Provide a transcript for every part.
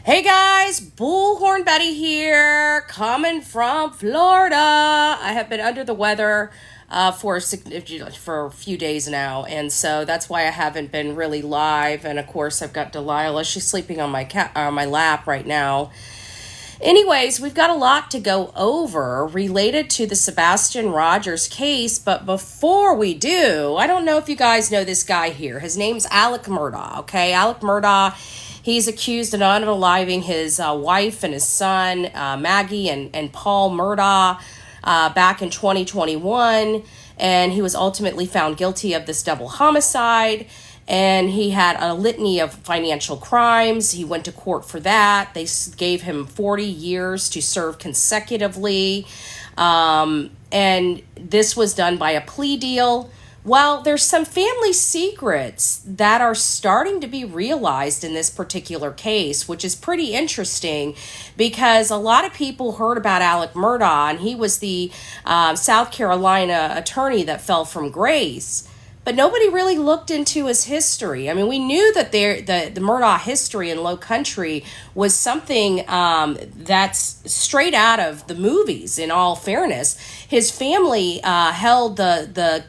Hey guys, Bullhorn Betty here, coming from Florida. I have been under the weather for a few days now, and so that's why I haven't been really live. And of course, I've got Delilah. She's sleeping on my lap right now. Anyways, we've got a lot to go over related to the Sebastian Rogers case, but before we do, I don't know if you guys know this guy here. His name's Alec Murdaugh, okay? Alec Murdaugh, he's accused of unaliving his wife and his son, Maggie and Paul Murdaugh, back in 2021, and he was ultimately found guilty of this double homicide. And he had a litany of financial crimes. He went to court for that. They gave him 40 years to serve consecutively. And this was done by a plea deal. Well, there's some family secrets that are starting to be realized in this particular case, which is pretty interesting because a lot of people heard about Alec Murdaugh, and he was the South Carolina attorney that fell from grace. But nobody really looked into his history. I mean, we knew that the Murdaugh history in Low Country was something that's straight out of the movies, in all fairness. His family held the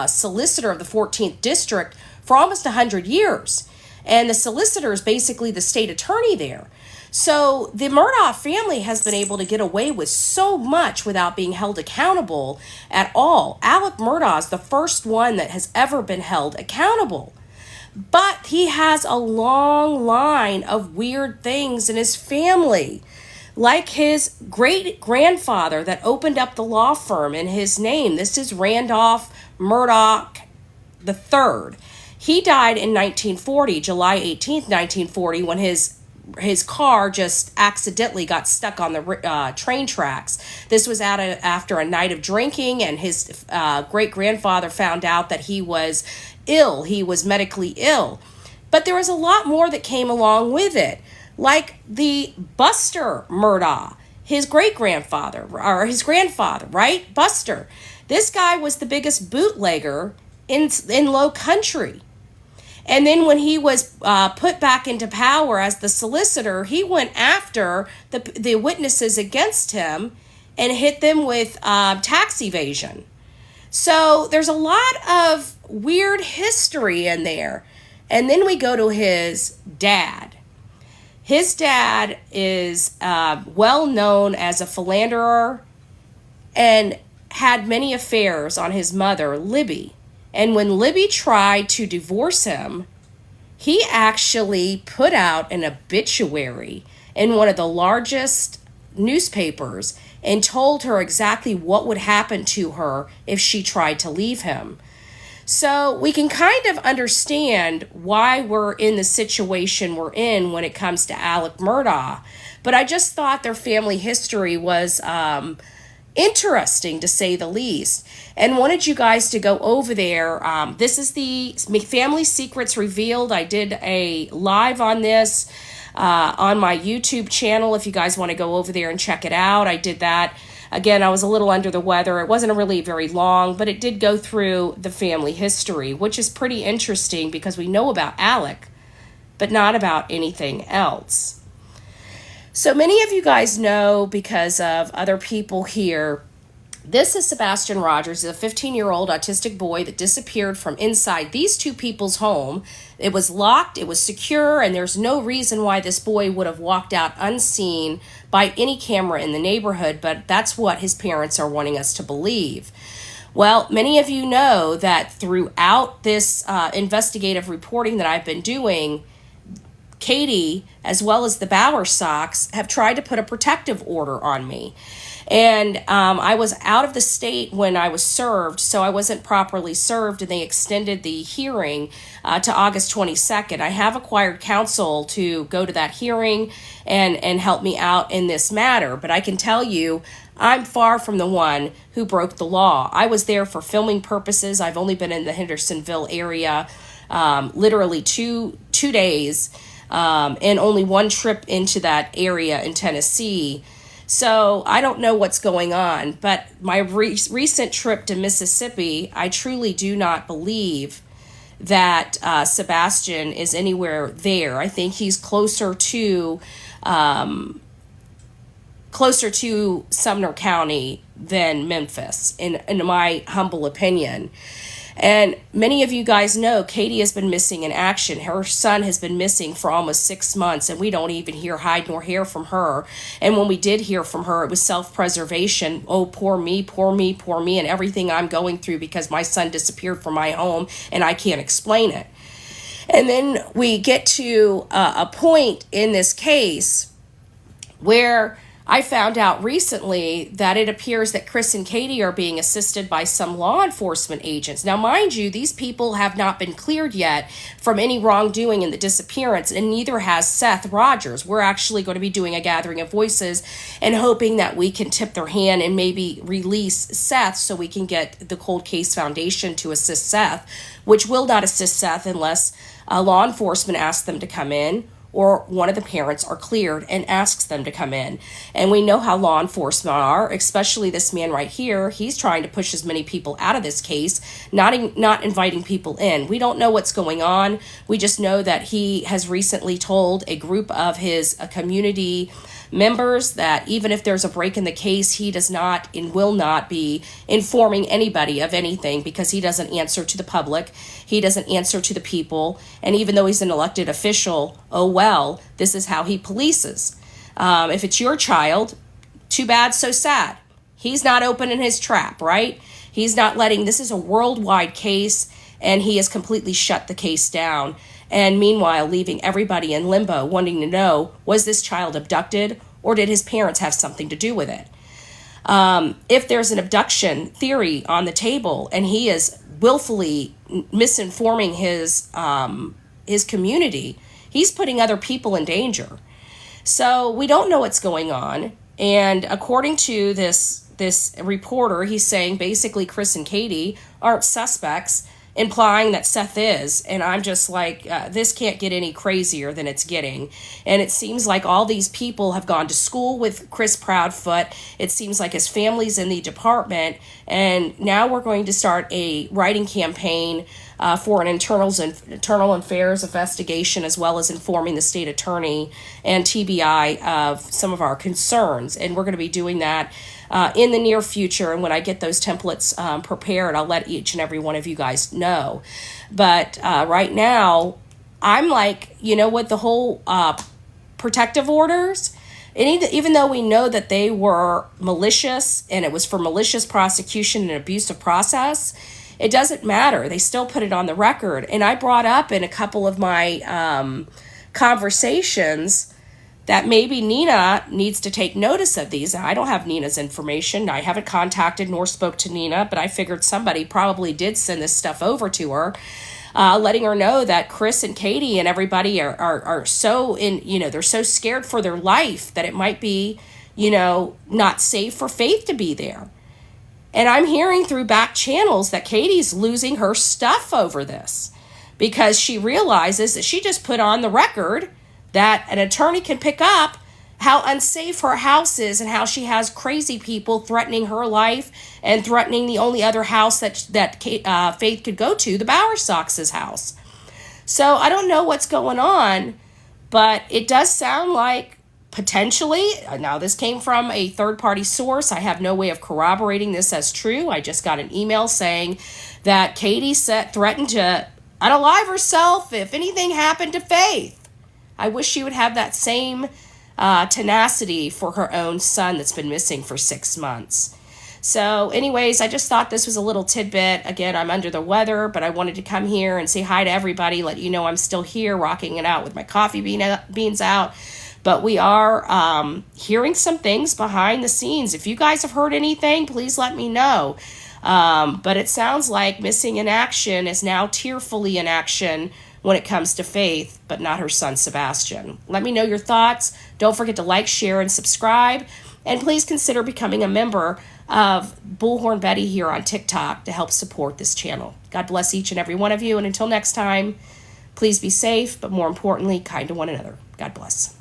solicitor of the 14th District for almost 100 years. And the solicitor is basically the state attorney there. So the Murdaugh family has been able to get away with so much without being held accountable at all. Alec Murdaugh is the first one that has ever been held accountable. But he has a long line of weird things in his family. Like his great-grandfather that opened up the law firm in his name. This is Randolph Murdaugh III. He died in 1940, July 18th, 1940, when his car just accidentally got stuck on the train tracks. This was after a night of drinking, and his great-grandfather found out that he was ill. He was medically ill. But there was a lot more that came along with it, like the Buster Murdaugh, his great-grandfather, or his grandfather, right? Buster. This guy was the biggest bootlegger in Low Country. And then when he was put back into power as the solicitor, he went after the witnesses against him and hit them with tax evasion. So there's a lot of weird history in there. And then we go to his dad. His dad is well known as a philanderer and had many affairs on his mother, Libby. And when Libby tried to divorce him, he actually put out an obituary in one of the largest newspapers and told her exactly what would happen to her if she tried to leave him. So we can kind of understand why we're in the situation we're in when it comes to Alec Murdaugh. But I just thought their family history was interesting, to say the least, and wanted you guys to go over there. This is the Family Secrets Revealed. I did a live on this on my YouTube channel if you guys want to go over there and check it out. I did that. Again, I was a little under the weather. It wasn't really very long, but it did go through the family history, which is pretty interesting because we know about Alec, but not about anything else. So many of you guys know, because of other people here, this is Sebastian Rogers, a 15-year-old autistic boy that disappeared from inside these two people's home. It was locked, it was secure, and there's no reason why this boy would have walked out unseen by any camera in the neighborhood, but that's what his parents are wanting us to believe. Well, many of you know that throughout this investigative reporting that I've been doing, Katie, as well as the Bauer Sox, have tried to put a protective order on me. And I was out of the state when I was served, so I wasn't properly served, and they extended the hearing to August 22nd. I have acquired counsel to go to that hearing and help me out in this matter, but I can tell you, I'm far from the one who broke the law. I was there for filming purposes. I've only been in the Hendersonville area literally two days, and only one trip into that area in Tennessee. So I don't know what's going on, but my recent trip to Mississippi, I truly do not believe that Sebastian is anywhere there. I think he's closer to closer to Sumner County than Memphis, in my humble opinion. And many of you guys know Katie has been missing in action. Her son has been missing for almost 6 months, and we don't even hear hide nor hair from her. And when we did hear from her, it was self-preservation. Oh, poor me, poor me, poor me, and everything I'm going through because my son disappeared from my home and I can't explain it. And then we get to a point in this case where I found out recently that it appears that Chris and Katie are being assisted by some law enforcement agents. Now, mind you, these people have not been cleared yet from any wrongdoing in the disappearance, and neither has Seth Rogers. We're actually going to be doing a gathering of voices and hoping that we can tip their hand and maybe release Seth so we can get the Cold Case Foundation to assist Seth, which will not assist Seth unless law enforcement asks them to come in, or one of the parents are cleared and asks them to come in. And we know how law enforcement are, especially this man right here. He's trying to push as many people out of this case, not inviting people in. We don't know what's going on. We just know that he has recently told a group of his community members that even if there's a break in the case, he does not and will not be informing anybody of anything because he doesn't answer to the public. He doesn't answer to the people. And even though he's an elected official, oh well, this is how he polices. If it's your child, too bad, so sad. He's not opening his trap, right? He's not letting, this is a worldwide case, and he has completely shut the case down. And meanwhile, leaving everybody in limbo, wanting to know, was this child abducted or did his parents have something to do with it? If there's an abduction theory on the table and he is willfully misinforming his community, he's putting other people in danger. So we don't know what's going on. And according to this reporter, he's saying basically Chris and Katie aren't suspects, implying that Seth is. And I'm just like, this can't get any crazier than it's getting. And it seems like all these people have gone to school with Chris Proudfoot. It seems like his family's in the department. And now we're going to start a writing campaign for an internal affairs investigation, as well as informing the state attorney and TBI of some of our concerns. And we're going to be doing that in the near future. And when I get those templates prepared, I'll let each and every one of you guys know. But right now, I'm like, you know what, the whole protective orders, and even though we know that they were malicious and it was for malicious prosecution and abusive process, it doesn't matter. They still put it on the record. And I brought up in a couple of my conversations that maybe Nina needs to take notice of these. I don't have Nina's information. I haven't contacted nor spoke to Nina, but I figured somebody probably did send this stuff over to her, letting her know that Chris and Katie and everybody are so they're so scared for their life that it might be, not safe for Faith to be there. And I'm hearing through back channels that Katie's losing her stuff over this because she realizes that she just put on the record that an attorney can pick up how unsafe her house is and how she has crazy people threatening her life and threatening the only other house that Faith could go to, the Bowersox's house. So I don't know what's going on, but it does sound like potentially, now this came from a third-party source. I have no way of corroborating this as true. I just got an email saying that Katie threatened to unalive herself if anything happened to Faith. I wish she would have that same tenacity for her own son that's been missing for 6 months. So anyways, I just thought this was a little tidbit. Again, I'm under the weather, but I wanted to come here and say hi to everybody, let you know I'm still here, rocking it out with my coffee beans out. But we are hearing some things behind the scenes. If you guys have heard anything, please let me know. But it sounds like Missing in Action is now tearfully in action when it comes to Faith, but not her son, Sebastian. Let me know your thoughts. Don't forget to like, share, and subscribe. And please consider becoming a member of Bullhorn Betty here on TikTok to help support this channel. God bless each and every one of you. And until next time, please be safe, but more importantly, kind to one another. God bless.